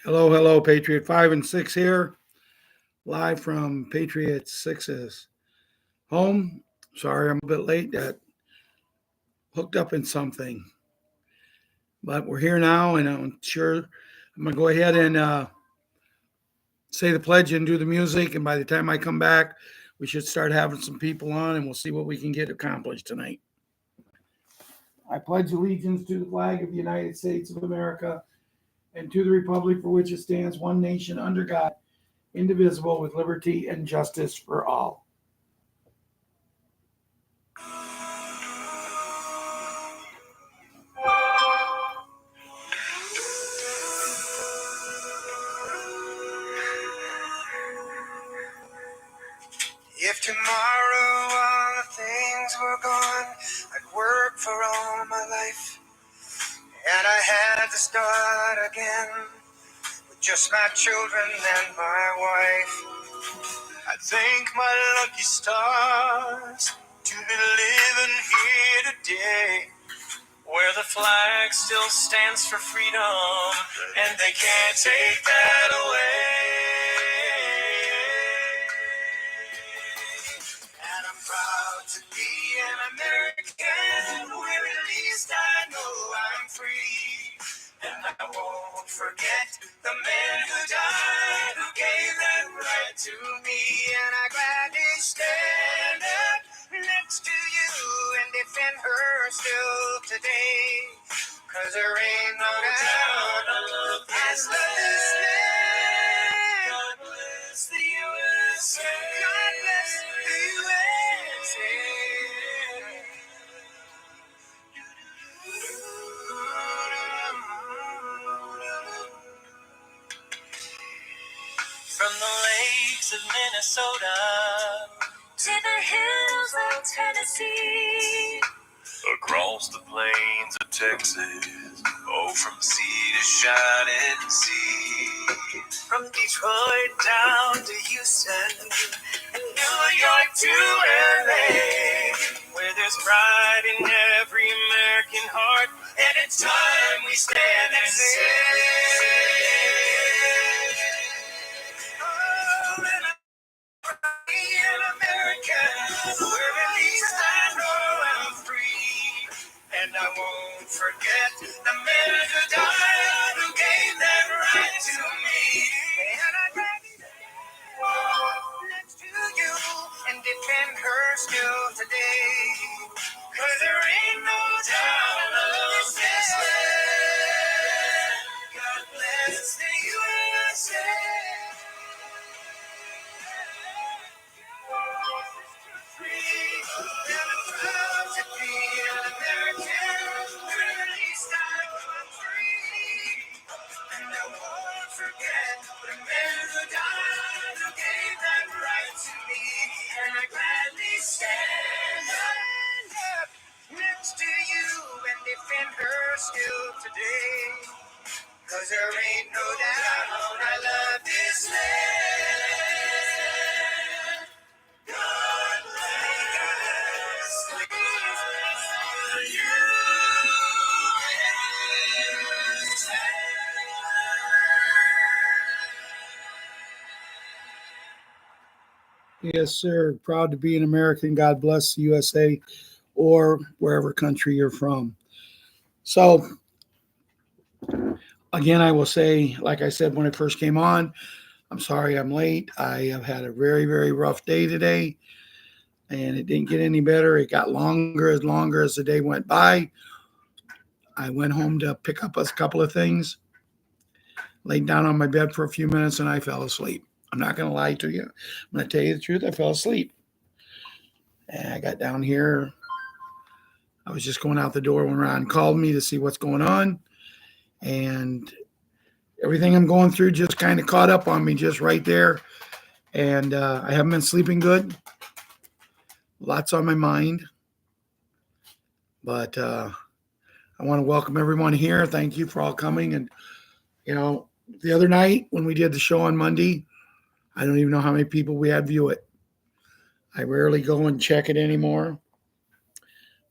Hello, hello, Patriot 5 and 6 here, live from Patriots 6's home. Sorry, I'm a bit late. Got hooked up in something, but we're here now, and I'm sure I'm going to go ahead and say the pledge and do the music. And by the time I come back, we should start having some people on, and we'll see what we can get accomplished tonight. I pledge allegiance to the flag of the United States of America and to the republic for which it stands, one nation under God, indivisible, with liberty and justice for all. If tomorrow all the things were gone, I'd work for all my life, and I had to start again with just my children and my wife. I thank my lucky stars to be living here today, where the flag still stands for freedom, and they can't take that away. And I'm proud to be an American, where at least I know I'm free. And I won't forget the men who died, who gave that right to me. And I gladly stand up next to you and defend her still today. 'Cause there ain't no doubt I love this land. God bless the USA. God bless the USA. From the lakes of Minnesota to the hills of Tennessee, across the plains of Texas, oh, from sea to shining sea. From Detroit down to Houston, and New York to LA, where there's pride in every American heart, and it's time we stand and say, oh, and I'm an American, where at least I know I'm free. And I won't forget the men who died, who gave that right to me. And I walk next to you and defend her still today. 'Cause there ain't no doubt I love this land. God bless the USA. Free, and I'm proud to be an American, where at least I know I'm free. And I won't forget the men who died, who gave that right to me. And I gladly stand up next to you and defend her still today. 'Cause there ain't no doubt I love this land. God bless the USA. Yes, sir. Proud to be an American. God bless the USA or wherever country you're from. So, again, I will say, like I said when I first came on, I'm sorry I'm late. I have had a very, very rough day today, and it didn't get any better. It got longer as the day went by. I went home to pick up a couple of things, laid down on my bed for a few minutes, and I fell asleep. I'm not going to lie to you. I'm going to tell you the truth. I fell asleep. And I got down here. I was just going out the door when Ron called me to see what's going on. And everything I'm going through just kind of caught up on me just right there. And I haven't been sleeping good. Lots on my mind. But I want to welcome everyone here. Thank you for all coming. And, the other night when we did the show on Monday, I don't even know how many people we had view it. I rarely go and check it anymore.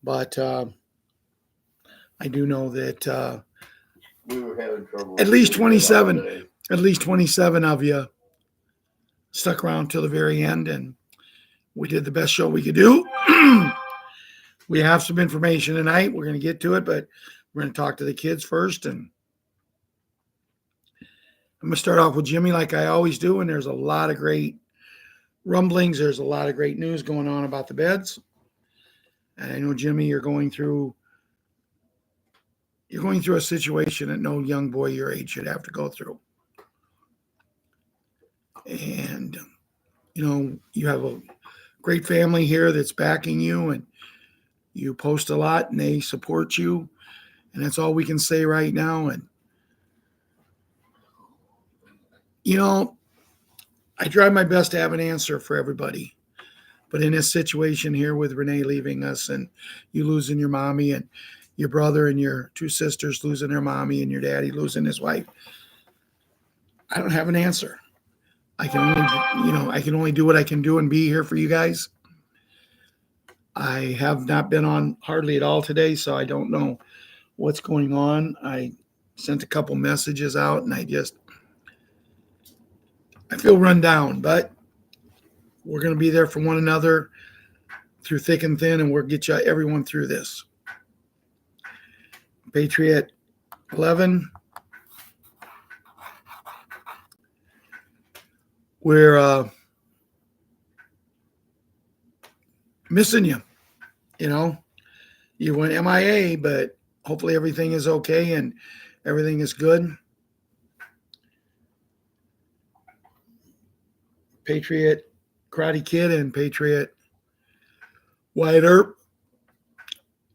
But I do know that we were having trouble. at least 27 at least 27 of you stuck around till the very end, and we did the best show we could do. We have some information tonight. We're going to get to it, but we're going to talk to the kids first. And I'm going to start off with Jimmy like I always do. And there's a lot of great rumblings. There's a lot of great news going on about the beds. And I know, Jimmy, you're going through a situation that no young boy your age should have to go through. And, you have a great family here that's backing you, and you post a lot and they support you. And that's all we can say right now. And, I try my best to have an answer for everybody. But in this situation here with Renee leaving us and you losing your mommy and your brother and your two sisters losing their mommy and your daddy losing his wife, I don't have an answer. I can only do what I can do and be here for you guys. I have not been on hardly at all today, so I don't know what's going on. I sent a couple messages out, and I feel run down, but we're going to be there for one another through thick and thin, and we'll get everyone through this. Patriot 11. We're missing you. You went MIA, but hopefully everything is okay and everything is good. Patriot Karate Kid and Patriot White Earp.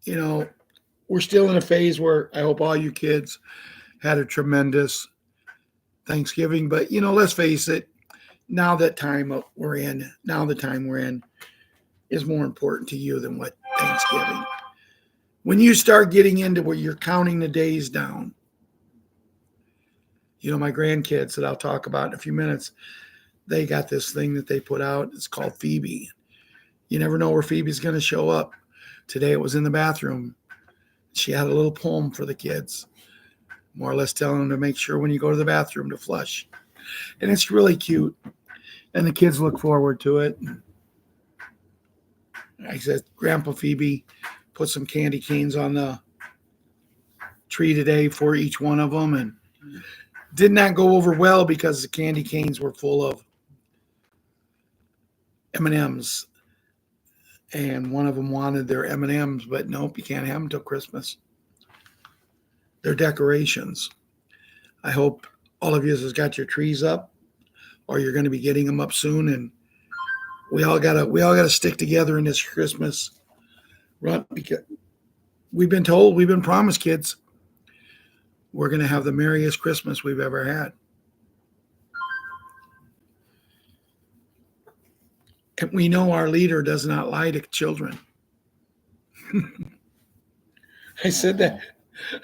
We're still in a phase where I hope all you kids had a tremendous Thanksgiving. But, let's face it, now the time we're in is more important to you than what Thanksgiving. When you start getting into where you're counting the days down, my grandkids that I'll talk about in a few minutes, they got this thing that they put out. It's called Phoebe. You never know where Phoebe's going to show up. Today it was in the bathroom. She had a little poem for the kids, more or less telling them to make sure when you go to the bathroom to flush. And it's really cute. And the kids look forward to it. I said, Grandpa Phoebe put some candy canes on the tree today for each one of them, and did not go over well because the candy canes were full of M&Ms, and one of them wanted their M&Ms, but nope, you can't have them till Christmas. They're decorations. I hope all of you has got your trees up, or you're going to be getting them up soon, and we all gotta stick together in this Christmas run, because we've been promised, kids, we're going to have the merriest Christmas we've ever had. And we know our leader does not lie to children. I said that.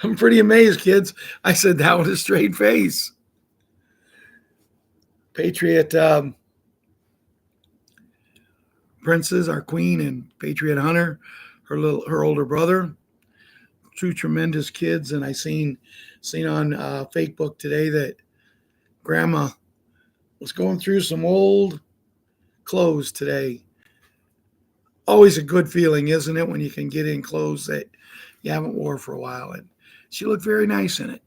I'm pretty amazed, kids. I said that with a straight face. Patriot Princess, our queen, and Patriot Hunter, her older brother. Two tremendous kids. And I seen on Facebook today that Grandma was going through some old clothes today. Always a good feeling, isn't it, when you can get in clothes that you haven't wore for a while. And she looked very nice in it.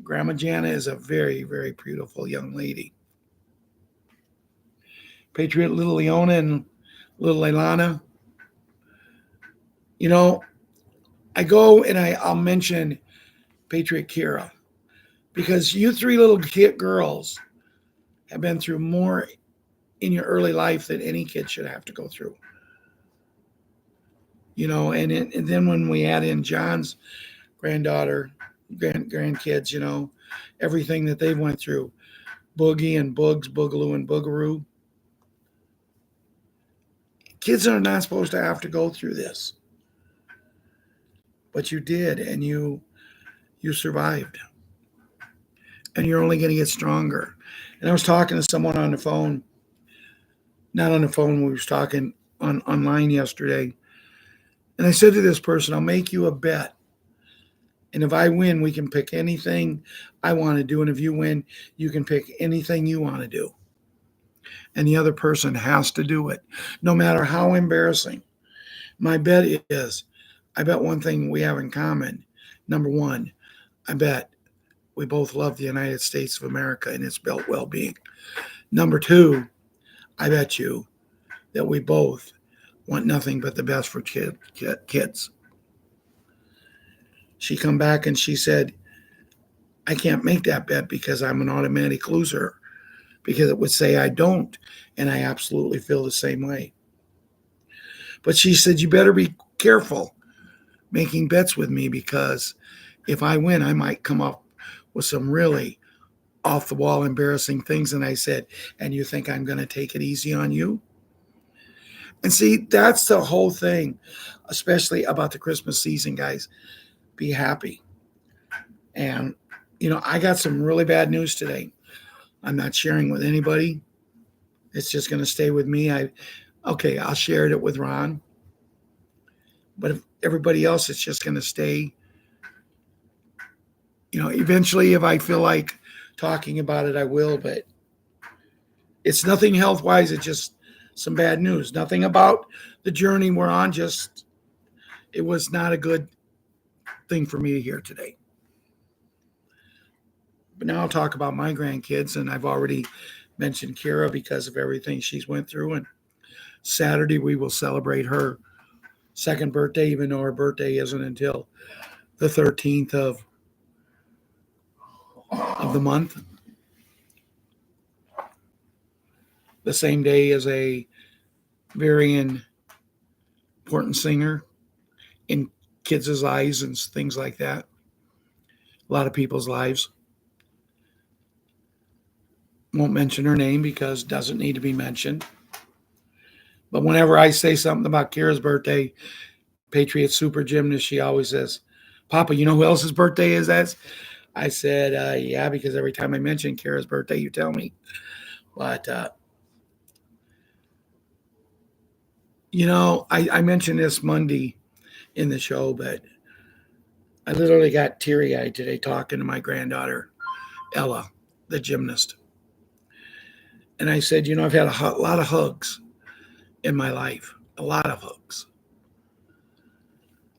Grandma Jana is a very, very beautiful young lady. Patriot little Leona and little Leilana. I go and I'll mention Patriot Kira, because you three little girls have been through more in your early life than any kid should have to go through. And then when we add in John's grandkids, everything that they went through, Boogie and Boogs, Boogaloo and Boogaroo. Kids are not supposed to have to go through this. But you did, and you survived. And you're only going to get stronger. And I was talking to someone on the phone, not on the phone, we was talking online yesterday. And I said to this person, I'll make you a bet. And if I win, we can pick anything I want to do. And if you win, you can pick anything you want to do. And the other person has to do it, no matter how embarrassing. My bet is, I bet one thing we have in common. Number one, I bet we both love the United States of America and its built well-being. Number two, I bet you that we both want nothing but the best for kids. She come back and she said, I can't make that bet because I'm an automatic loser, because it would say I don't. And I absolutely feel the same way. But she said, you better be careful making bets with me, because if I win, I might come up with some really off the wall embarrassing things. And I said, and you think I'm going to take it easy on you? And see, that's the whole thing, especially about the Christmas season, guys. Be happy. And, I got some really bad news today. I'm not sharing with anybody. It's just going to stay with me. I'll share it with Ron. But if everybody else, it's just going to stay. Eventually, if I feel like talking about it, I will. But it's nothing health-wise. It's just some bad news. Nothing about the journey we're on. Just, it was not a good thing for me to hear today. But now I'll talk about my grandkids, and I've already mentioned Kira because of everything she's went through. And Saturday we will celebrate her second birthday, even though her birthday isn't until the 13th of the month. The same day as a very important singer in kids' lives and things like that. A lot of people's lives. Won't mention her name because it doesn't need to be mentioned. But whenever I say something about Kira's birthday, Patriots super gymnast, she always says, Papa, you know who else's birthday is that? I said, yeah, because every time I mention Kira's birthday, you tell me. But, I mentioned this Monday in the show, but I literally got teary-eyed today talking to my granddaughter, Ella, the gymnast. And I said, I've had a lot of hugs in my life, a lot of hugs.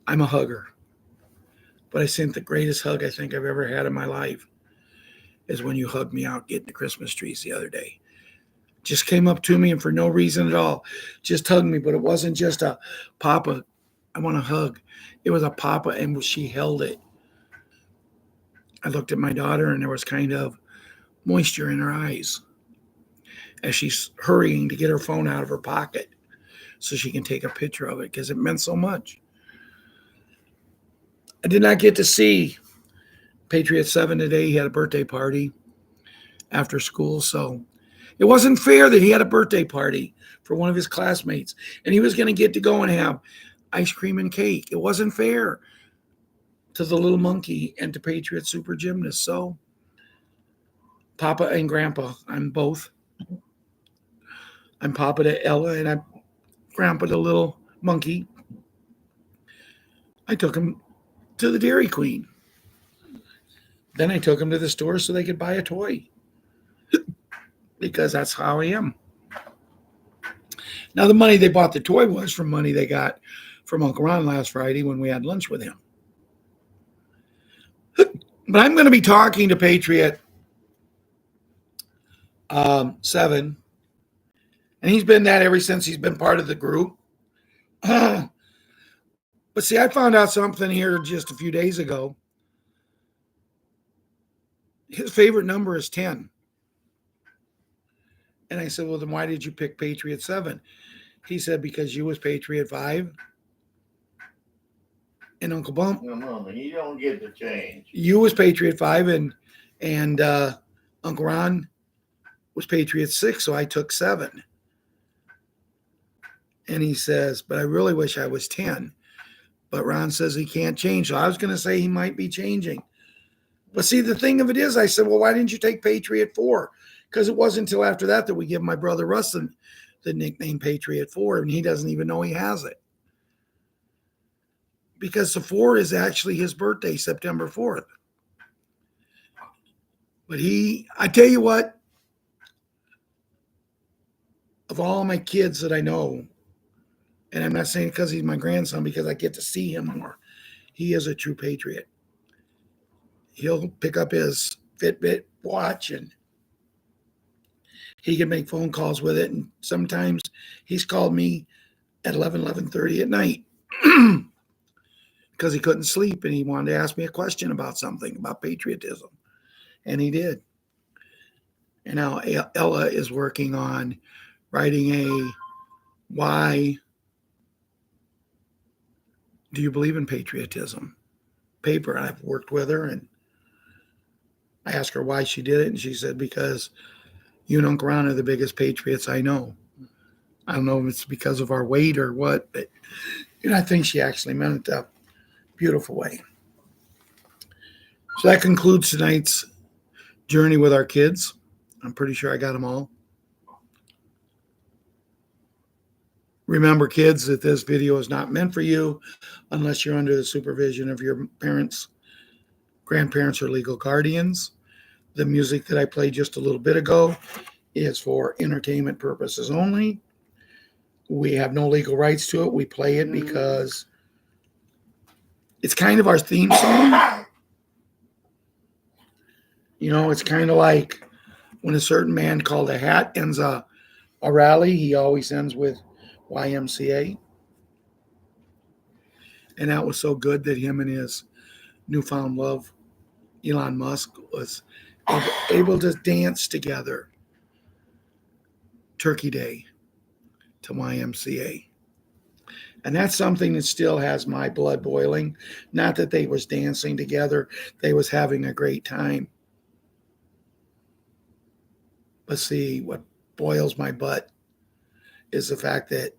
I'm a hugger. But I think the greatest hug I think I've ever had in my life is when you hugged me out getting the Christmas trees the other day. Just came up to me and for no reason at all, just hugged me. But it wasn't just a Papa, I want a hug. It was a Papa, and she held it. I looked at my daughter, and there was kind of moisture in her eyes as she's hurrying to get her phone out of her pocket so she can take a picture of it, because it meant so much. I did not get to see Patriots 7 today. He had a birthday party after school, so it wasn't fair that he had a birthday party for one of his classmates, and he was going to get to go and have ice cream and cake. It wasn't fair to the little monkey and to Patriot super gymnast. So Papa and Grandpa, I'm both. I'm Papa to Ella, and I'm Grandpa to little monkey. I took him to the Dairy Queen. Then I took him to the store so they could buy a toy, because that's how I am. Now, the money they bought the toy was from money they got from Uncle Ron last Friday when we had lunch with him. But I'm going to be talking to Patriot 7, and he's been that ever since he's been part of the group. But see, I found out something here just a few days ago. His favorite number is 10. And I said, well, then why did you pick Patriot 7? He said, because you was Patriot 5. And Uncle Bump. No, you don't get the change. You was Patriot 5, and Uncle Ron was Patriot 6, so I took 7. And he says, but I really wish I was 10. But Ron says he can't change. So I was going to say he might be changing. But see, the thing of it is, I said, well, why didn't you take Patriot 4? Because it wasn't until after that we give my brother Rustin the nickname Patriot 4, and he doesn't even know he has it. because the 4 is actually his birthday, September 4th. But I tell you what, of all my kids that I know, and I'm not saying because he's my grandson, because I get to see him more, he is a true patriot. He'll pick up his Fitbit watch and he can make phone calls with it. And sometimes he's called me at 11:30 at night because he couldn't sleep and he wanted to ask me a question about something, about patriotism. And he did. And now Ella is working on writing a "Why Do You Believe in Patriotism" paper. I've worked with her and I asked her why she did it. And she said, because you and Uncle Ron are the biggest patriots I know. I don't know if it's because of our weight or what, but I think she actually meant it a beautiful way. So that concludes tonight's journey with our kids. I'm pretty sure I got them all. Remember, kids, that this video is not meant for you unless you're under the supervision of your parents, grandparents, or legal guardians. The music that I played just a little bit ago is for entertainment purposes only. We have no legal rights to it. We play it because it's kind of our theme song. It's kind of like when a certain man called a hat ends a rally, he always ends with YMCA. And that was so good that him and his newfound love, Elon Musk, was able to dance together Turkey Day to YMCA. And that's something that still has my blood boiling. Not that they was dancing together, they was having a great time. But see, what boils my butt is the fact that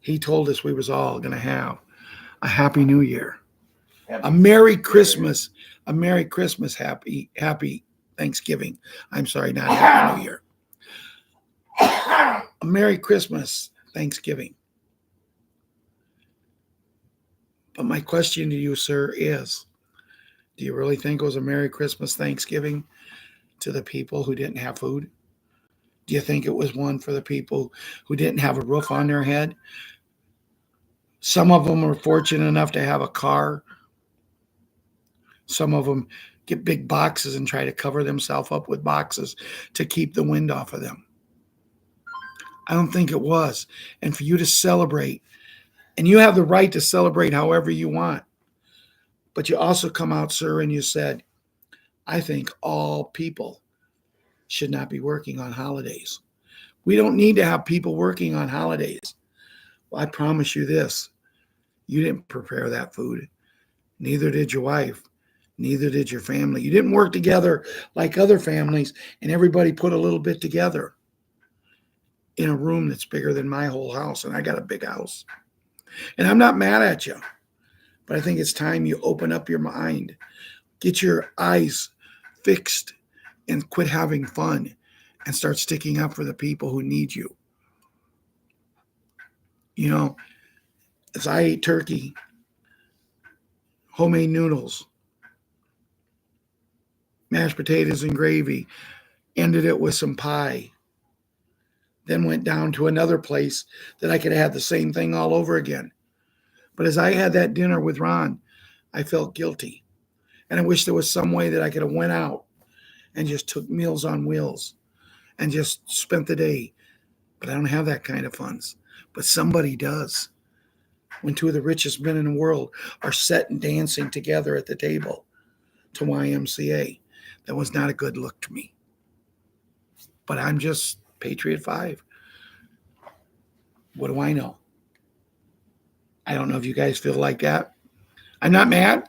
he told us we was all going to have a happy new year, a Merry Christmas, happy Thanksgiving. I'm sorry, not Happy New Year. A Merry Christmas, Thanksgiving. But my question to you, sir, is, do you really think it was a Merry Christmas, Thanksgiving to the people who didn't have food? Do you think it was one for the people who didn't have a roof on their head? Some of them were fortunate enough to have a car. Some of them get big boxes and try to cover themselves up with boxes to keep the wind off of them. I don't think it was. And for you to celebrate, and you have the right to celebrate however you want, but you also come out, sir, and you said, I think all people should not be working on holidays. We don't need to have people working on holidays. Well, I promise you this. You didn't prepare that food. Neither did your wife. Neither did your family. You didn't work together like other families and everybody put a little bit together in a room that's bigger than my whole house. And I got a big house. And I'm not mad at you, but I think it's time you open up your mind, get your eyes fixed, and quit having fun and start sticking up for the people who need you. As I ate turkey, homemade noodles, mashed potatoes and gravy, ended it with some pie, then went down to another place that I could have had the same thing all over again. But as I had that dinner with Ron, I felt guilty. And I wish there was some way that I could have went out and just took Meals on Wheels and just spent the day. But I don't have that kind of funds. But somebody does. When two of the richest men in the world are set and dancing together at the table to YMCA, that was not a good look to me. But I'm just Patriot 5. What do I know? I don't know if you guys feel like that. I'm not mad.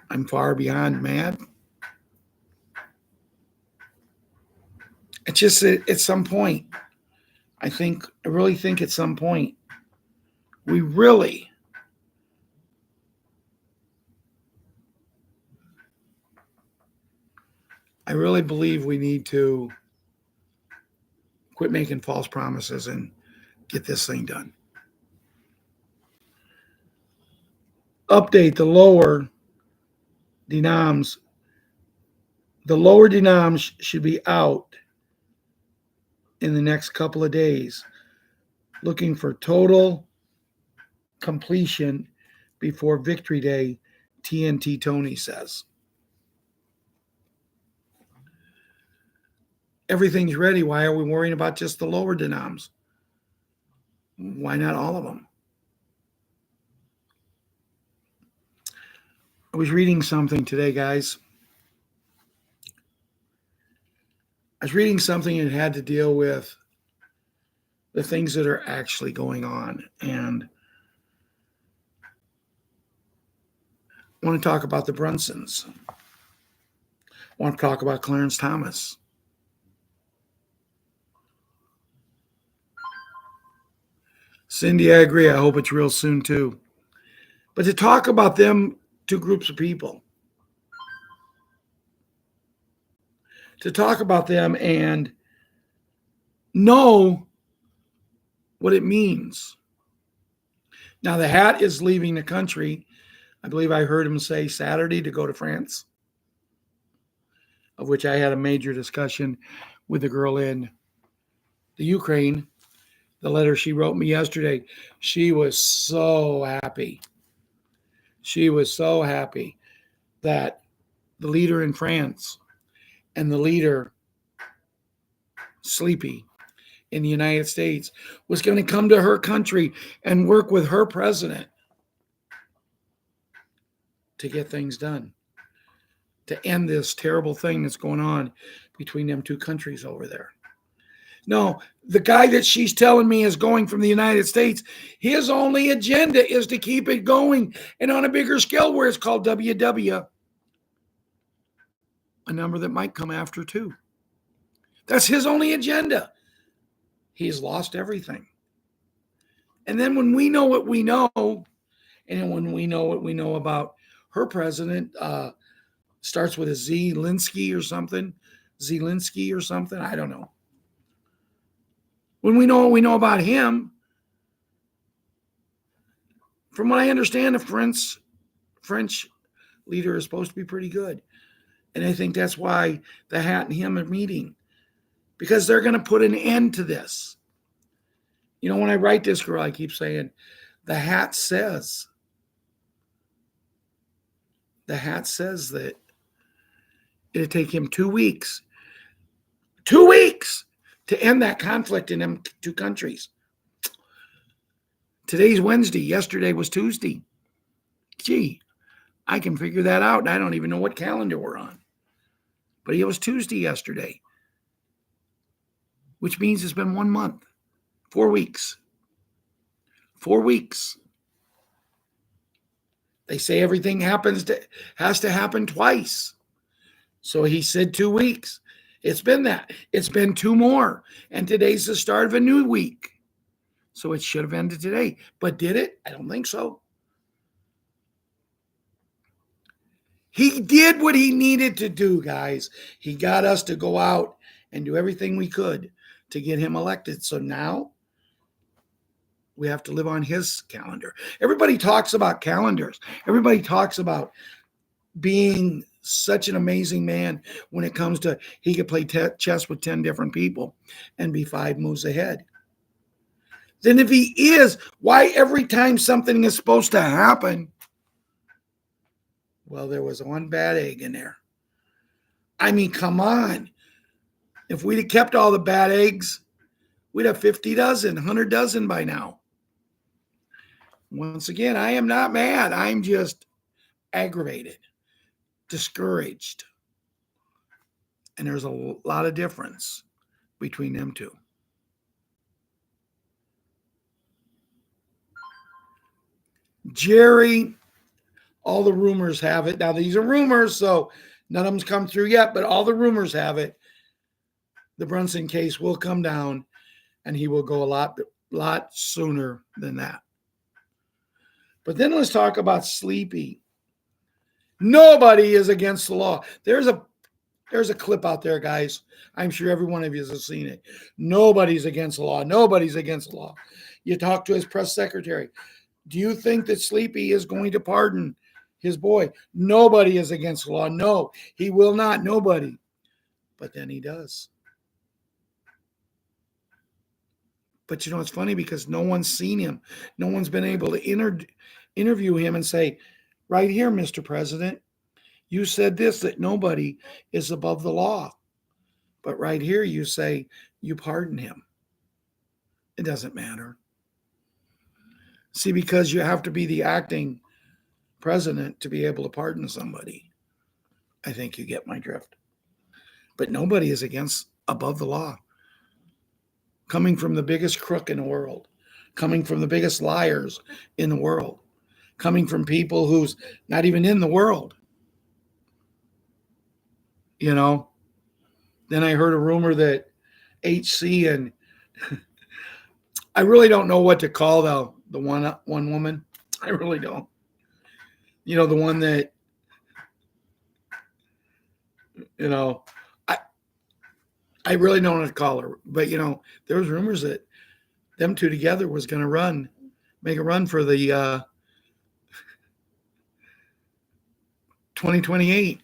I'm far beyond mad. It's just at some point, I really think at some point, I really believe we need to quit making false promises and get this thing done. update the lower denoms. The lower denoms should be out in the next couple of days, looking for total completion before Victory Day, TNT Tony says. Everything's ready. Why are we worrying about just the lower denoms? Why not all of them? I was reading something today, guys. I was reading something that had to deal with the things that are actually going on. And I want to talk about the Brunsons. I want to talk about Clarence Thomas. Cindy, I agree. I hope it's real soon too. But to talk about them, two groups of people, to talk about them and know what it means. Now, the hat is leaving the country. I believe I heard him say Saturday to go to France, of which I had a major discussion with the girl in the Ukraine. The letter she wrote me yesterday, she was so happy. She was so happy that the leader in France and the leader, Sleepy, in the United States was going to come to her country and work with her president to get things done, to end this terrible thing that's going on between them two countries over there. No, the guy that she's telling me is going from the United States, his only agenda is to keep it going and on a bigger scale where it's called WW, a number that might come after too. That's his only agenda. He's lost everything. And then when we know what we know, and when we know what we know about her president, starts with a Zelensky or something, I don't know. When we know what we know about him, from what I understand, the French leader is supposed to be pretty good. And I think that's why the hat and him are meeting, because they're going to put an end to this. You know, when I write this, girl, I keep saying, the hat says that it'd take him 2 weeks to end that conflict in them two countries. Today's Wednesday. Yesterday was Tuesday. Gee, I can figure that out. And I don't even know what calendar we're on. But it was Tuesday yesterday, which means it's been 1 month, 4 weeks. 4 weeks. They say everything has to happen twice. So he said 2 weeks. It's been that. It's been 2 more. And today's the start of a new week. So it should have ended today. But did it? I don't think so. He did what he needed to do, guys. He got us to go out and do everything we could to get him elected. So now we have to live on his calendar. Everybody talks about calendars. Everybody talks about being such an amazing man when it comes to he could play chess with 10 different people and be 5 moves ahead. Then if he is, why every time something is supposed to happen? Well, there was one bad egg in there. I mean, come on. If we'd have kept all the bad eggs, we'd have 50 dozen, 100 dozen by now. Once again, I am not mad. I'm just aggravated, discouraged. And there's a lot of difference between them two. Jerry, all the rumors have it. Now, these are rumors, so none of them's come through yet, but all the rumors have it. The Brunson case will come down, and he will go a lot sooner than that. But then let's talk about Sleepy. Nobody is against the law. There's a clip out there, guys. I'm sure every one of you has seen it. Nobody's against the law. Nobody's against the law. You talk to his press secretary. Do you think that Sleepy is going to pardon his boy? Nobody is against the law. No, he will not. Nobody. But then he does. But you know, it's funny because no one's seen him. No one's been able to interview him and say, right here, Mr. President, you said this, that nobody is above the law. But right here, you say you pardon him. It doesn't matter. See, because you have to be the acting president to be able to pardon somebody. I think you get my drift. But nobody is above the law. Coming from the biggest crook in the world, coming from the biggest liars in the world, coming from people who's not even in the world. You know, then I heard a rumor that HC and I really don't know what to call the one woman. I really don't. You know, the one that, you know, I really don't know what to call her. But, you know, there was rumors that them two together was going to make a run for the 2028.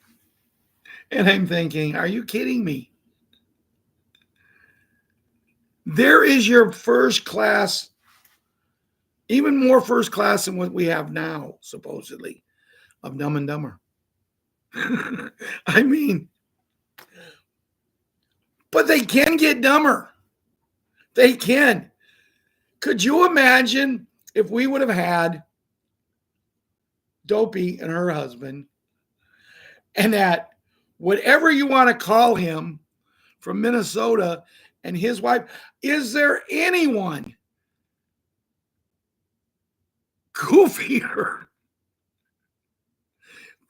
And I'm thinking, are you kidding me? There is your first class, even more first class than what we have now, supposedly, of Dumb and Dumber. I mean, but they can get dumber. They can. Could you imagine if we would have had Dopey and her husband, and that whatever you want to call him from Minnesota and his wife, is there anyone goofier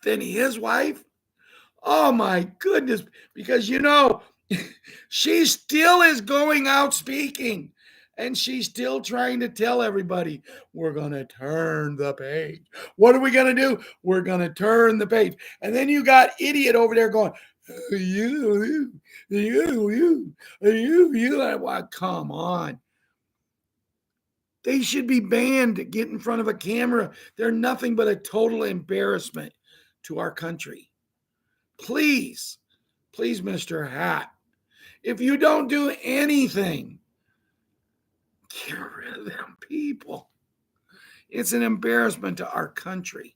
than his wife? Oh my goodness. Because, you know, she still is going out speaking. And she's still trying to tell everybody, we're going to turn the page. What are we going to do? We're going to turn the page. And then you got idiot over there going, you. Well, come on. They should be banned to get in front of a camera. They're nothing but a total embarrassment to our country. Please, Mr. Hat, if you don't do anything, get rid of them people. It's an embarrassment to our country.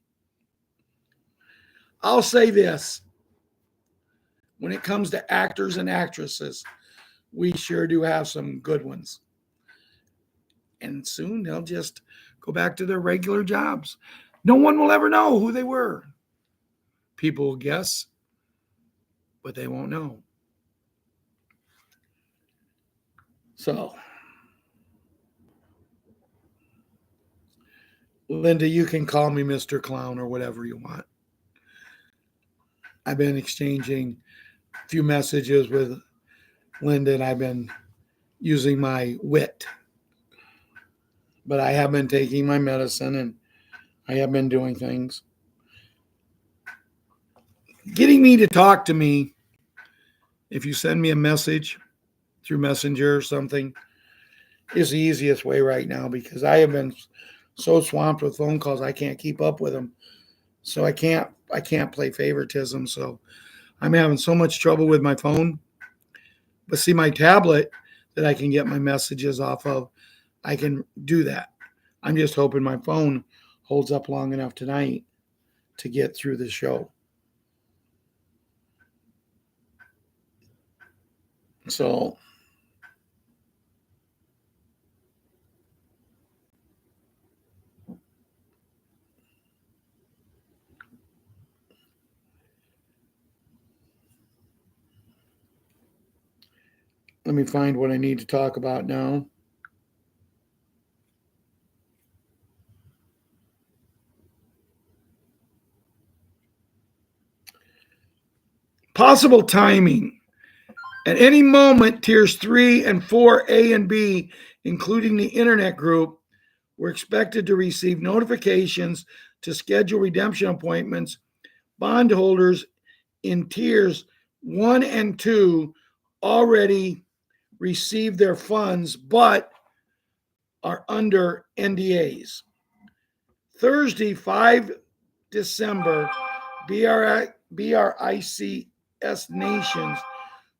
I'll say this. When it comes to actors and actresses, we sure do have some good ones. And soon they'll just go back to their regular jobs. No one will ever know who they were. People will guess, but they won't know. So, Linda, you can call me Mr. Clown or whatever you want. I've been exchanging a few messages with Linda, and I've been using my wit. But I have been taking my medicine, and I have been doing things. Getting me to talk to me, if you send me a message through Messenger or something, is the easiest way right now, because I have been so swamped with phone calls I can't keep up with them. So I can't play favoritism. So I'm having so much trouble with my phone. But see, my tablet that I can get my messages off of, I can do that. I'm just hoping my phone holds up long enough tonight to get through the show. So let me find what I need to talk about now. Possible timing. At any moment, tiers 3 and 4, A and B, including the internet group, were expected to receive notifications to schedule redemption appointments. Bondholders in tiers 1 and 2 already received their funds, but are under NDAs. Thursday, 5 December, BRICS nations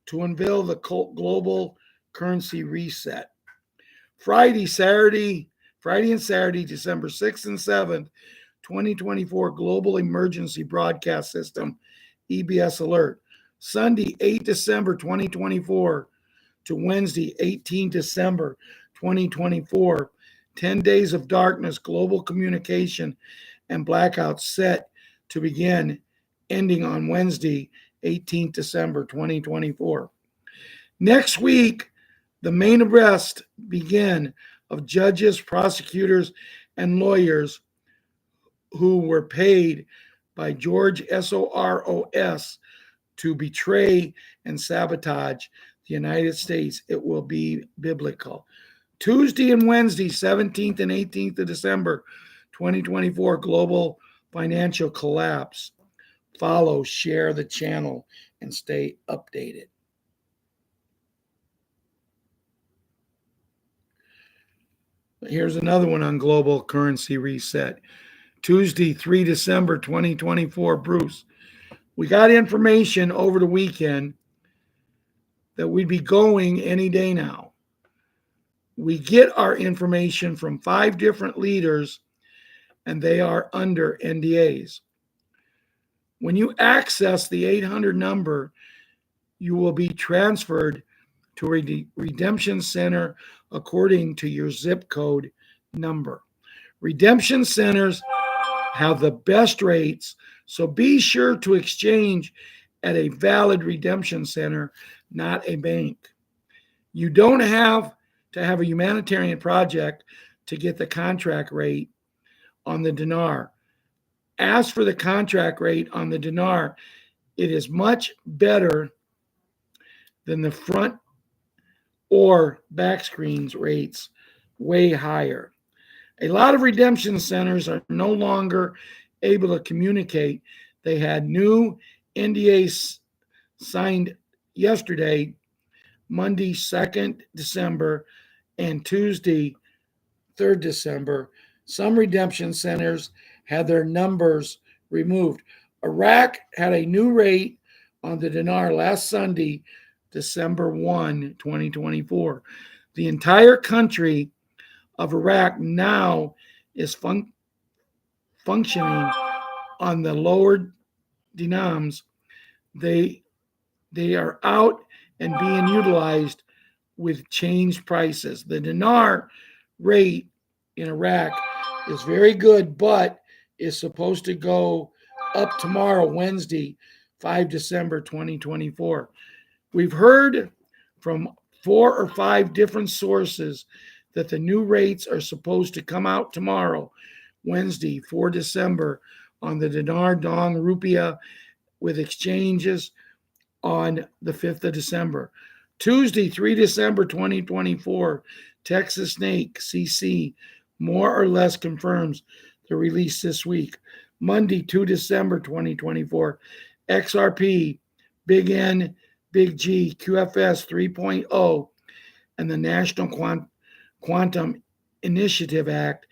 to unveil the global currency reset. Friday and Saturday, December 6th and 7th, 2024, Global Emergency Broadcast System, EBS Alert. Sunday, 8 December 2024 to Wednesday, 18 December 2024, 10 Days of Darkness, Global Communication and Blackout set to begin, ending on Wednesday, 18 December 2024. Next week, the main arrest begin of judges, prosecutors, and lawyers who were paid by George Soros to betray and sabotage the United States. It will be biblical. Tuesday and Wednesday, 17th and 18th of December, 2024, global financial collapse. Follow, share the channel, and stay updated. Here's another one on global currency reset. Tuesday, 3 December 2024, Bruce. We got information over the weekend that we'd be going any day now. We get our information from 5 different leaders, and they are under NDAs. When you access the 800 number, you will be transferred to a redemption center according to your zip code number. Redemption centers have the best rates, so be sure to exchange at a valid redemption center, not a bank. You don't have to have a humanitarian project to get the contract rate on the dinar. As for the contract rate on the dinar, it is much better than the front or back screens rates, way higher. A lot of redemption centers are no longer able to communicate. They had new NDAs signed yesterday, Monday, 2nd December, and Tuesday, 3rd December. Some redemption centers had their numbers removed. Iraq had a new rate on the dinar last Sunday, December 1, 2024. The entire country of Iraq now is functioning on the lower dinars. They are out and being utilized with changed prices. The dinar rate in Iraq is very good, but is supposed to go up tomorrow, Wednesday, 5 December 2024. We've heard from 4 or 5 different sources that the new rates are supposed to come out tomorrow, Wednesday, 4 December, on the dinar, dong, rupiah, with exchanges on the 5th of December. Tuesday, 3 December 2024, Texas Snake CC more or less confirms the release this week. Monday, 2 December 2024, XRP, Big N, Big G, QFS 3.0, and the National Quantum Initiative Act,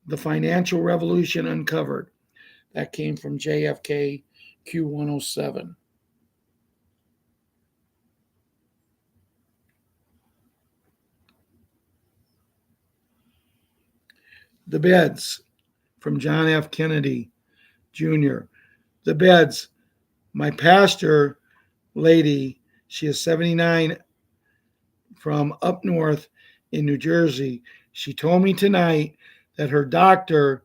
the Financial Revolution Uncovered. That came from JFK Q107. The beds from John F. Kennedy Jr. The beds. My pastor lady, she is 79, from up north in New Jersey. She told me tonight that her doctor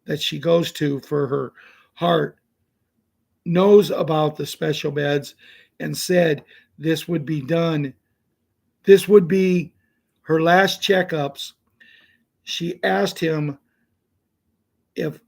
that she goes to for her heart knows about the special beds and said this would be done. This would be her last checkups. She asked him if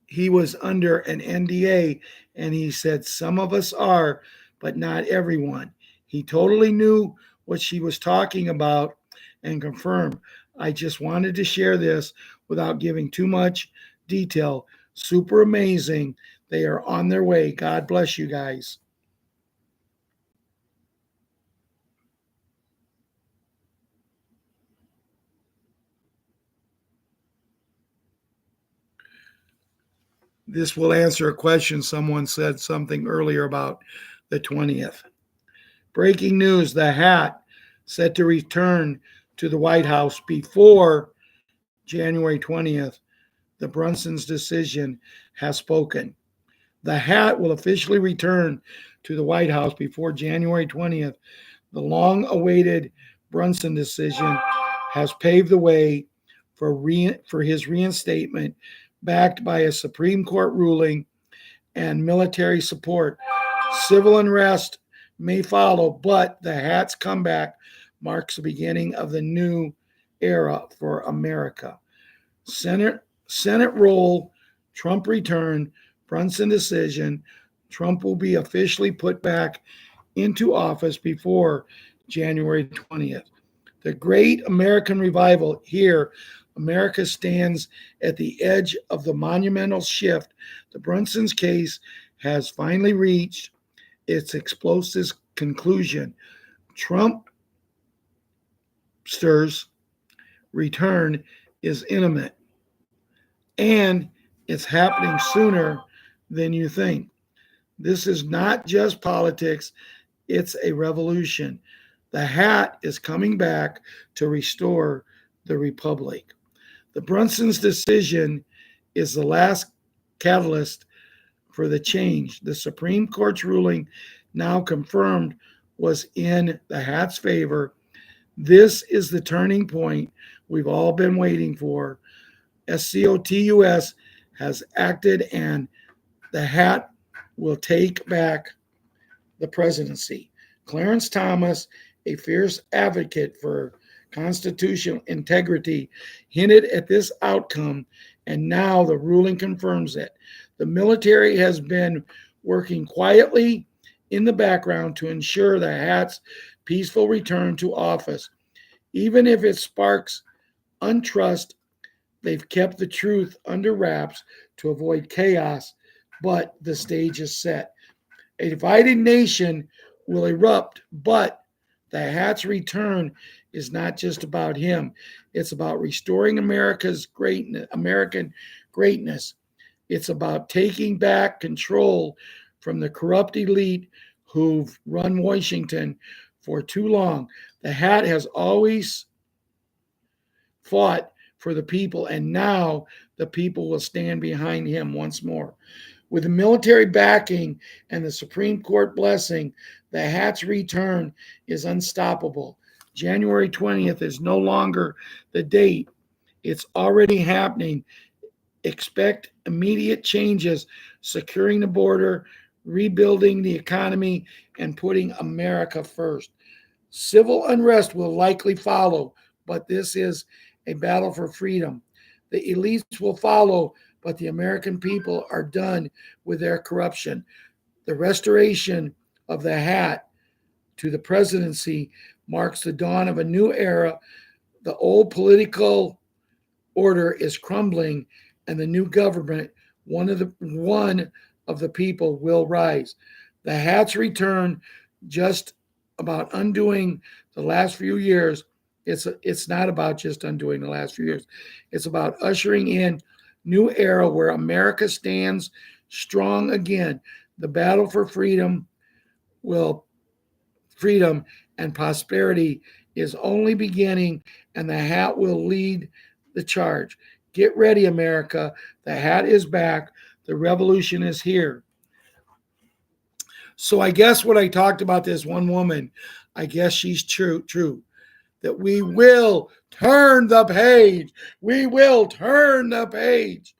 he was under an NDA, and he said, some of us are, but not everyone. He totally knew what she was talking about and confirmed. I just wanted to share this without giving too much detail. Super amazing. They are on their way. God bless you guys. This will answer a question. Someone said something earlier about the 20th. Breaking news: the hat set to return to the White House before January 20th. The Brunson's decision has spoken. The hat will officially return to the White House before January 20th. The long awaited Brunson decision has paved the way for his reinstatement, backed by a Supreme Court ruling and military support. Civil unrest may follow, but the hat's comeback marks the beginning of the new era for America. Senate roll, Trump return, Brunson decision. Trump will be officially put back into office before January 20th. The great American revival here. America stands at the edge of the monumental shift. The Brunson's case has finally reached its explosive conclusion. Trumpster's return is imminent, and it's happening sooner than you think. This is not just politics, it's a revolution. The hat is coming back to restore the republic. The Brunson's decision is the last catalyst for the change. The Supreme Court's ruling, now confirmed, was in the hat's favor. This is the turning point we've all been waiting for. SCOTUS has acted, and the hat will take back the presidency. Clarence Thomas, a fierce advocate for constitutional integrity, hinted at this outcome, and now the ruling confirms it. The military has been working quietly in the background to ensure the hat's peaceful return to office. Even if it sparks untrust, they've kept the truth under wraps to avoid chaos, but the stage is set. A divided nation will erupt, but the hat's return is not just about him. It's about restoring American greatness. It's about taking back control from the corrupt elite who've run Washington for too long. The hat has always fought for the people, and now the people will stand behind him once more. With the military backing and the Supreme Court blessing, the hat's return is unstoppable. January 20th is no longer the date, it's already happening. Expect immediate changes, securing the border, rebuilding the economy, and putting America first. Civil unrest will likely follow, but this is a battle for freedom. The elites will follow, but the American people are done with their corruption. The restoration of the hat to the presidency marks the dawn of a new era. The old political order is crumbling, and the new government, one of the people, will rise. The hat's return just about undoing the last few years. It's not about just undoing the last few years. It's about ushering in new era where America stands strong again. The battle for freedom and prosperity is only beginning, and the hat will lead the charge. Get ready, America. The hat is back. The revolution is here. So I guess what I talked about this one woman, I guess she's true. That we will turn the page. We will turn the page.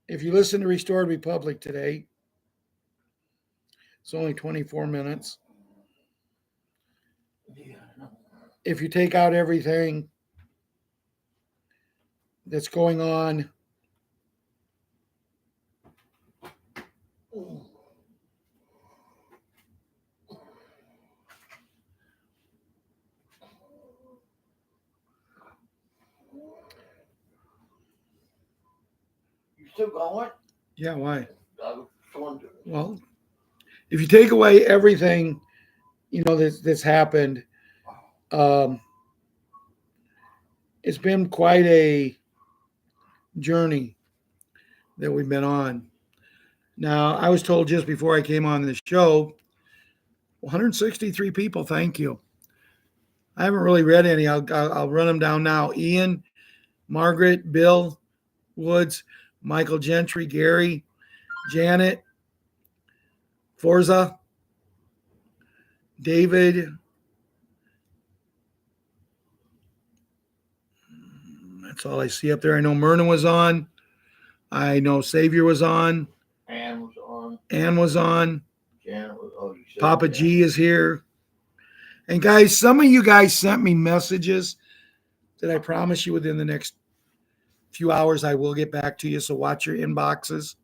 If you listen to Restored Republic today, it's only 24 minutes. If you take out everything that's going on, You still going? yeah, why? I was wondering. Well, if you take away everything, that's happened, it's been quite a journey that we've been on. Now, I was told just before I came on the show, 163 people, thank you. I haven't really read any. I'll run them down now. Ian, Margaret, Bill Woods, Michael Gentry, Gary, Janet, Forza, David. That's all I see up there. I know Myrna was on. I know Savior was on. Ann was on. Ann was on. Janet was. Oh, you said Papa that. G is here. And guys, some of you guys sent me messages that I promise you within the next few hours I will get back to you. So watch your inboxes.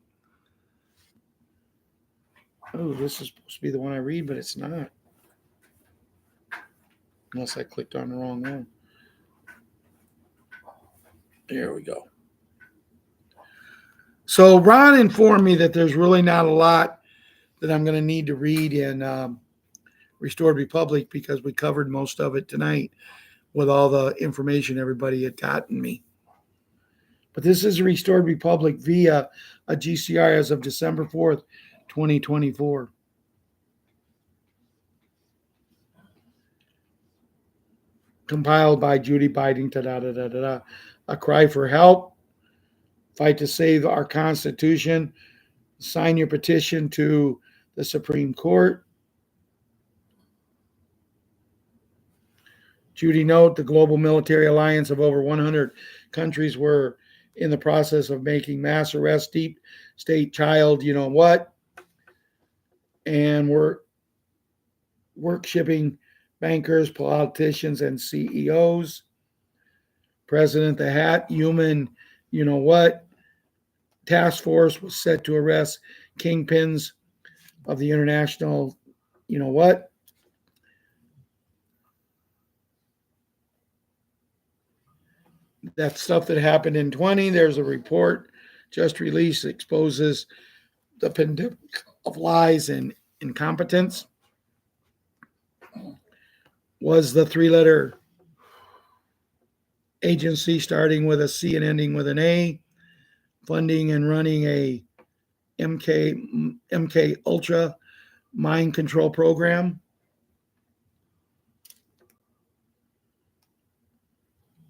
Oh, this is supposed to be the one I read, but it's not. Unless I clicked on the wrong one. There we go. So Ron informed me that there's really not a lot that I'm going to need to read in Restored Republic because we covered most of it tonight with all the information everybody had gotten me. But this is Restored Republic via a GCR as of December 4th, 2024. Compiled by Judy Biding, a cry for help, fight to save our Constitution, sign your petition to the Supreme Court. Judy note, the global military alliance of over 100 countries were in the process of making mass arrests, deep state child, you know what, and we're work shipping bankers, politicians, and CEOs. President the Hat, human, you know what, task force was set to arrest kingpins of the international, you know what. That stuff that happened in 20, there's a report just released that exposes the pandemic of lies and incompetence. Was the three-letter agency starting with a C and ending with an A, funding and running a MK Ultra mind control program?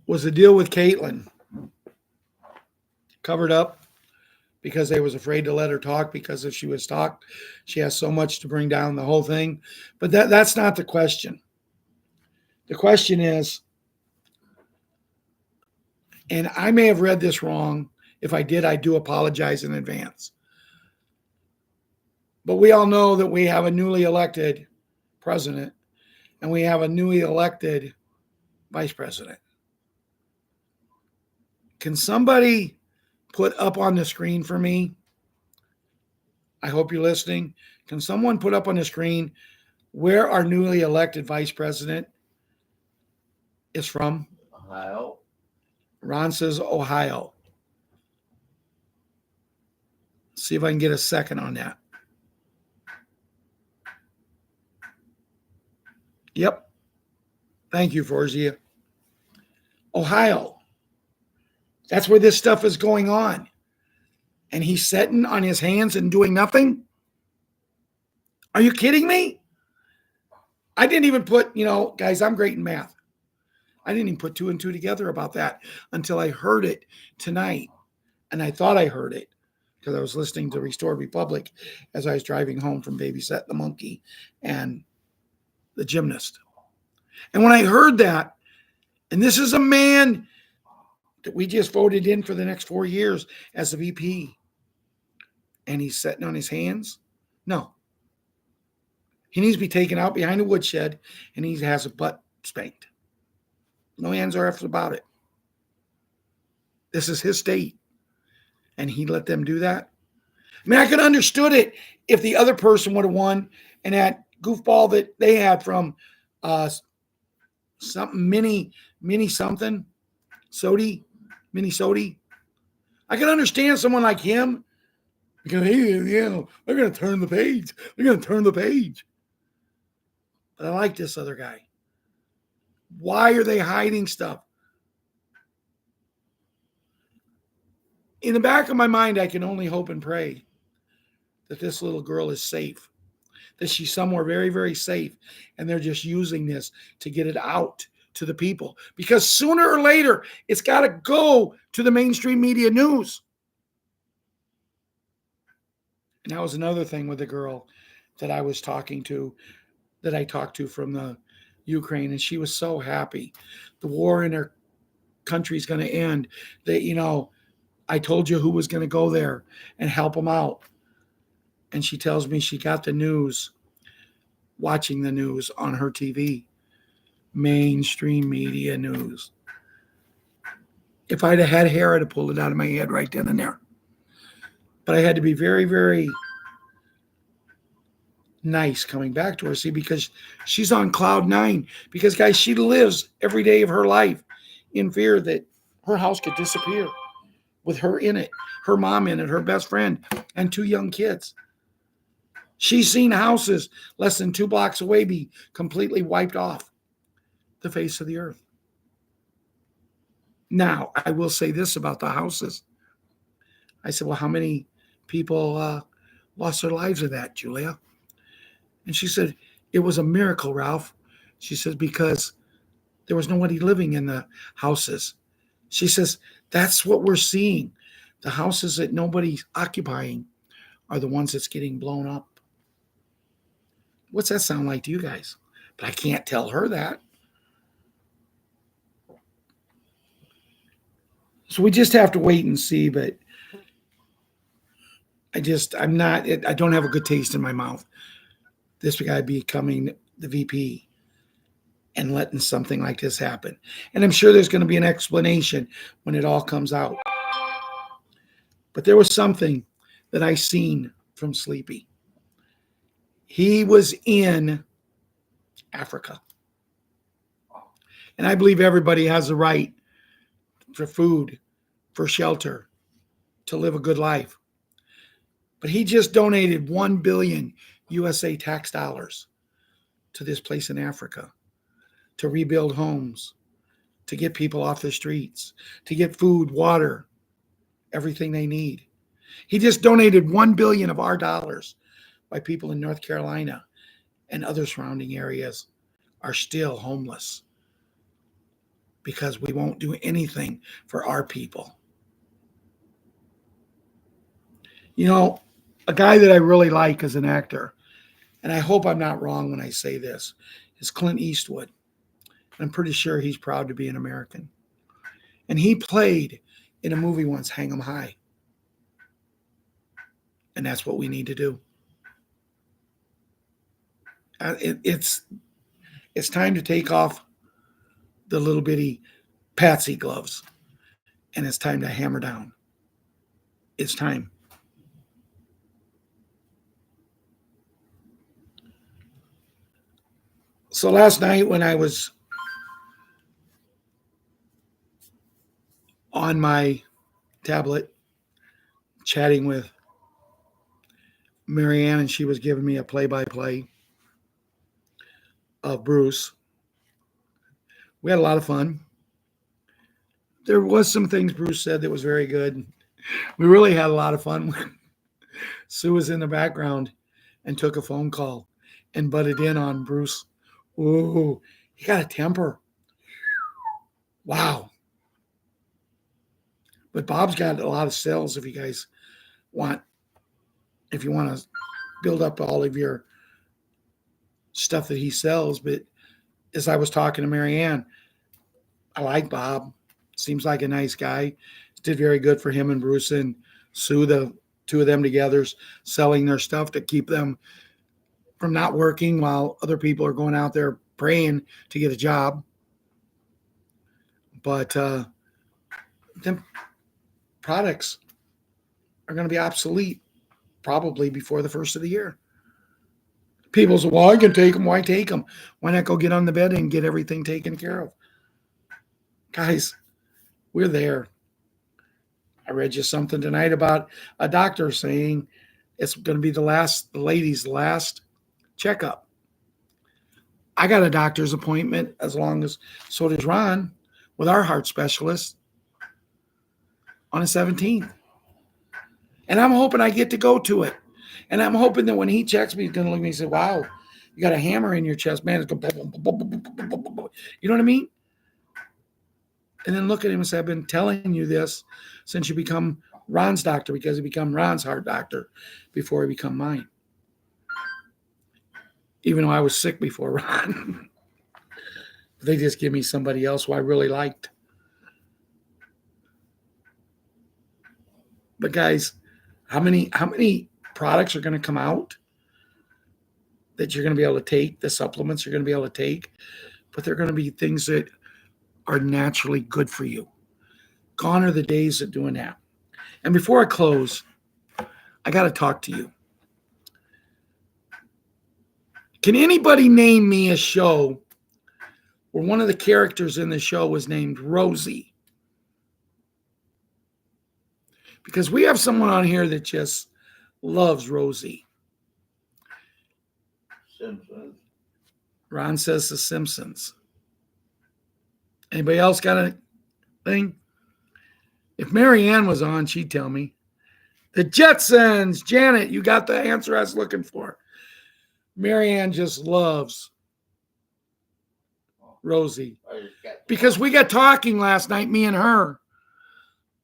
Was the deal with Caitlin covered up because they was afraid to let her talk, because if she was talked, she has so much to bring down the whole thing? But that's not the question. The question is, and I may have read this wrong. If I did, I do apologize in advance. But we all know that we have a newly elected president and we have a newly elected vice president. Can somebody put up on the screen for me? I hope you're listening. Can someone put up on the screen where our newly elected vice president is from? Ohio. Ron says Ohio. See if I can get a second on that. Yep. Thank you, Forzia. Ohio. That's where this stuff is going on. And he's sitting on his hands and doing nothing? Are you kidding me? I didn't even put, guys, I'm great in math. I didn't even put two and two together about that until I heard it tonight. And I thought I heard it because I was listening to Restored Republic as I was driving home from Babysat the Monkey and the Gymnast. And when I heard that, and this is a man that we just voted in for the next 4 years as a VP, and he's sitting on his hands? No. He needs to be taken out behind a woodshed and he has a butt spanked. No ands or ifs about it. This is his state. And he let them do that? I mean, I could have understood it if the other person would have won and that goofball that they had from something mini something, Sodi, mini Sodi. I can understand someone like him because, hey, they're going to turn the page. They're going to turn the page. But I like this other guy. Why are they hiding stuff? In the back of my mind, I can only hope and pray that this little girl is safe, that she's somewhere very, very safe, and they're just using this to get it out to the people. Because sooner or later, it's got to go to the mainstream media news. And that was another thing with the girl that I was talking to, that I talked to from the Ukraine, and she was so happy. The war in her country is going to end. That, I told you who was going to go there and help them out. And she tells me she got the news, watching the news on her TV, mainstream media news. If I'd have had hair, I'd have pulled it out of my head right then and there. But I had to be very, very nice coming back to her, see, because she's on cloud nine. Because, guys, she lives every day of her life in fear that her house could disappear with her in it, her mom in it, her best friend, and 2 young kids. She's seen houses less than 2 blocks away be completely wiped off the face of the earth. Now, I will say this about the houses. I said, well, how many people lost their lives of that, Julia? And she said, it was a miracle, Ralph. She says, because there was nobody living in the houses. She says, that's what we're seeing. The houses that nobody's occupying are the ones that's getting blown up. What's that sound like to you guys? But I can't tell her that. So we just have to wait and see. But I don't have a good taste in my mouth. This guy becoming the VP and letting something like this happen. And I'm sure there's going to be an explanation when it all comes out. But there was something that I seen from Sleepy. He was in Africa. And I believe everybody has the right for food, for shelter, to live a good life. But he just donated 1 billion USA tax dollars to this place in Africa to rebuild homes, to get people off the streets, to get food, water, everything they need. He just donated 1 billion of our dollars, by people in North Carolina and other surrounding areas are still homeless because we won't do anything for our people. A guy that I really like as an actor, and I hope I'm not wrong when I say this, is Clint Eastwood. I'm pretty sure he's proud to be an American. And he played in a movie once, Hang 'em High. And that's what we need to do. It's time to take off the little bitty patsy gloves, and it's time to hammer down. It's time. So last night when I was on my tablet chatting with Marianne, and she was giving me a play-by-play of Bruce, we had a lot of fun. There was some things Bruce said that was very good. We really had a lot of fun when Sue was in the background and took a phone call and butted in on Bruce. Ooh, he got a temper. Wow. But Bob's got a lot of sales if you want to build up all of your stuff that he sells. But as I was talking to Marianne, I like Bob. Seems like a nice guy. Did very good for him and Bruce and Sue, the 2 of them together, selling their stuff to keep them from not working while other people are going out there praying to get a job. But them products are going to be obsolete probably before the first of the year. People say, well, I can take them. Why take them? Why not go get on the bed and get everything taken care of? Guys, we're there. I read you something tonight about a doctor saying it's going to be the lady's last checkup. I got a doctor's appointment so does Ron with our heart specialist on the 17th. And I'm hoping I get to go to it. And I'm hoping that when he checks me, he's going to look at me and say, wow, you got a hammer in your chest, man. It's going you know what I mean? And then look at him and say, I've been telling you this since you become Ron's doctor, because he become Ron's heart doctor before he become mine. Even though I was sick before Ron. They just give me somebody else who I really liked. But guys, how many products are going to come out that you're going to be able to take, the supplements you're going to be able to take, but they're going to be things that are naturally good for you. Gone are the days of doing that. And before I close, I got to talk to you. Can anybody name me a show where one of the characters in the show was named Rosie? Because we have someone on here that just loves Rosie. Simpsons. Ron says The Simpsons. Anybody else got a thing? If Mary Ann was on, she'd tell me. The Jetsons. Janet, you got the answer I was looking for. Mary Ann just loves Rosie. Because we got talking last night, me and her,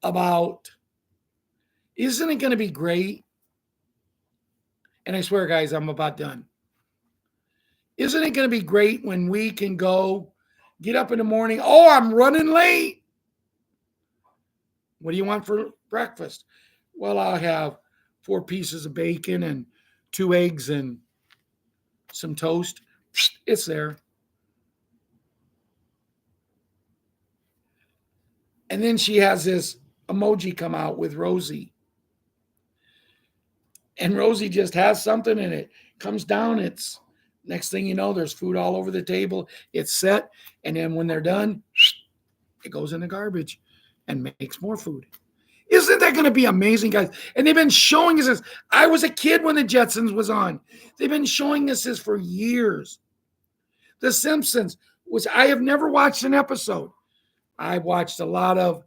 about, isn't it going to be great? And I swear, guys, I'm about done. Isn't it going to be great when we can go get up in the morning? Oh, I'm running late. What do you want for breakfast? Well, I'll have 4 pieces of bacon and 2 eggs and some toast. It's there. And then she has this emoji come out with Rosie. And Rosie just has something and it comes down. It's next thing you know, there's food all over the table. It's set. And then when they're done, it goes in the garbage and makes more food. Isn't that going to be amazing, guys? And they've been showing us this. I was a kid when the Jetsons was on. They've been showing us this for years. The Simpsons, which I have never watched an episode. I've watched a lot of,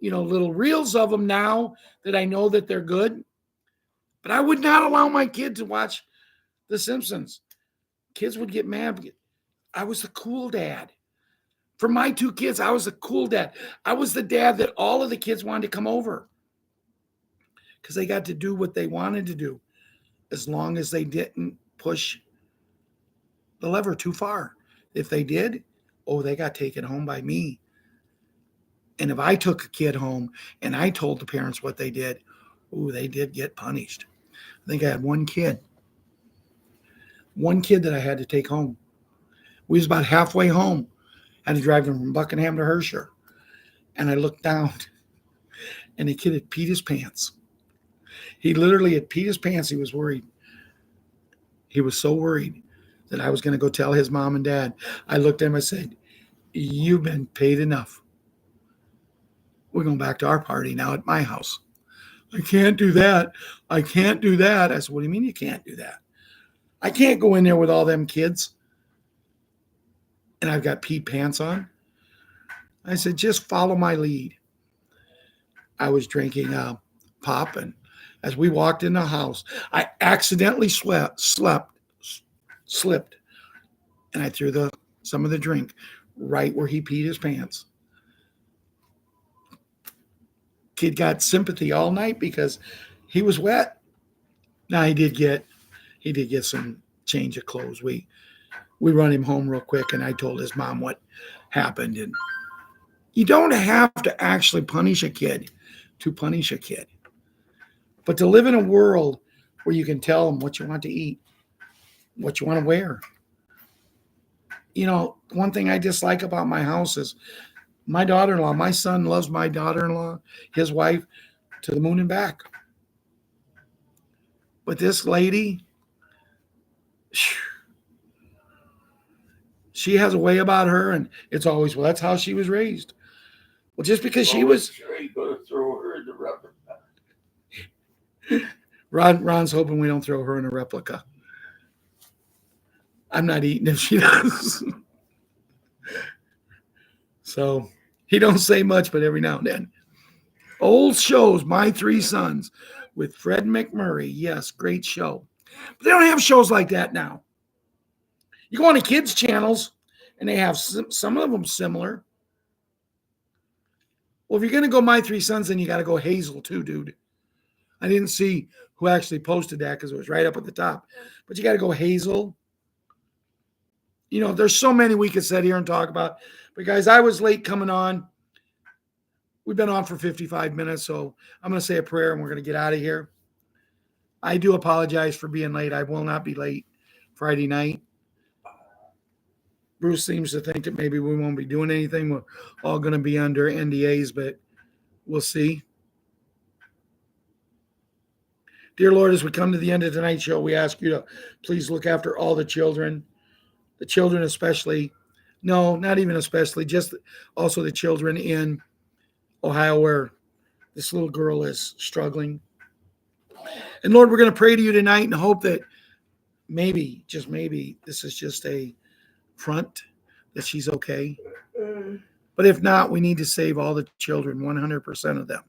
little reels of them now that I know that they're good. But I would not allow my kid to watch The Simpsons. Kids would get mad. I was the cool dad. For my 2 kids, I was the cool dad. I was the dad that all of the kids wanted to come over because they got to do what they wanted to do as long as they didn't push the lever too far. If they did, they got taken home by me. And if I took a kid home and I told the parents what they did, they did get punished. I think I had one kid that I had to take home. We was about halfway home. I had to drive him from Buckingham to Herscher. And I looked down, and the kid had peed his pants. He literally had peed his pants. He was worried. He was so worried that I was going to go tell his mom and dad. I looked at him and I said, you've been paid enough. We're going back to our party now at my house. I can't do that. I can't do that. I said, what do you mean you can't do that? I can't go in there with all them kids. And I've got pee pants on. I said, just follow my lead. I was drinking pop, and as we walked in the house, I accidentally slipped, and I threw some of the drink right where he peed his pants. Kid got sympathy all night because he was wet. Now he did get some change of clothes. We run him home real quick, and I told his mom what happened. And you don't have to actually punish a kid to punish a kid, but to live in a world where you can tell them what you want to eat, what you want to wear. One thing I dislike about my house is my daughter-in-law. My son loves my daughter-in-law, his wife, to the moon and back. But this lady, she has a way about her, and it's always, well, that's how she was raised. Well, just because she was... Sure, you're going to throw her in the rubber. Ron's hoping we don't throw her in a replica. I'm not eating if she does. So he don't say much, but every now and then. Old shows, My Three Sons with Fred McMurray. Yes, great show. But they don't have shows like that now. You go on to kids' channels, and they have some of them similar. Well, if you're going to go My Three Sons, then you got to go Hazel too, dude. I didn't see who actually posted that because it was right up at the top. But you got to go Hazel. You know, there's so many we could sit here and talk about. But guys, I was late coming on. We've been on for 55 minutes, so I'm going to say a prayer and we're going to get out of here. I do apologize for being late. I will not be late Friday night. Bruce seems to think that maybe we won't be doing anything. We're all going to be under NDAs, but we'll see. Dear Lord, as we come to the end of tonight's show, we ask you to please look after all the children especially. No, not even especially, just also the children in Ohio where this little girl is struggling. And Lord, we're going to pray to you tonight and hope that maybe, just maybe, this is just a front, that she's okay. But if not, we need to save all the children, 100% of them.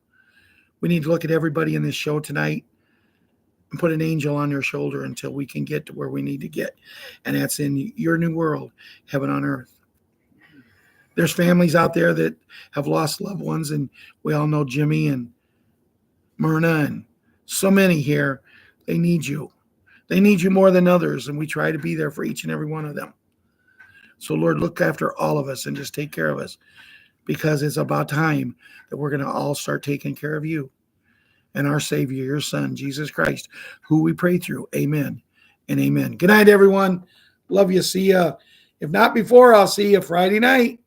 We need to look at everybody in this show tonight and put an angel on their shoulder until we can get to where we need to get. And that's in your new world, heaven on earth. There's families out there that have lost loved ones, and we all know Jimmy and Myrna and so many here. They need you. They need you more than others, and we try to be there for each and every one of them. So, Lord, look after all of us and just take care of us, because it's about time that we're going to all start taking care of you and our Savior, your Son, Jesus Christ, who we pray through. Amen and amen. Good night, everyone. Love you. See ya. If not before, I'll see you Friday night.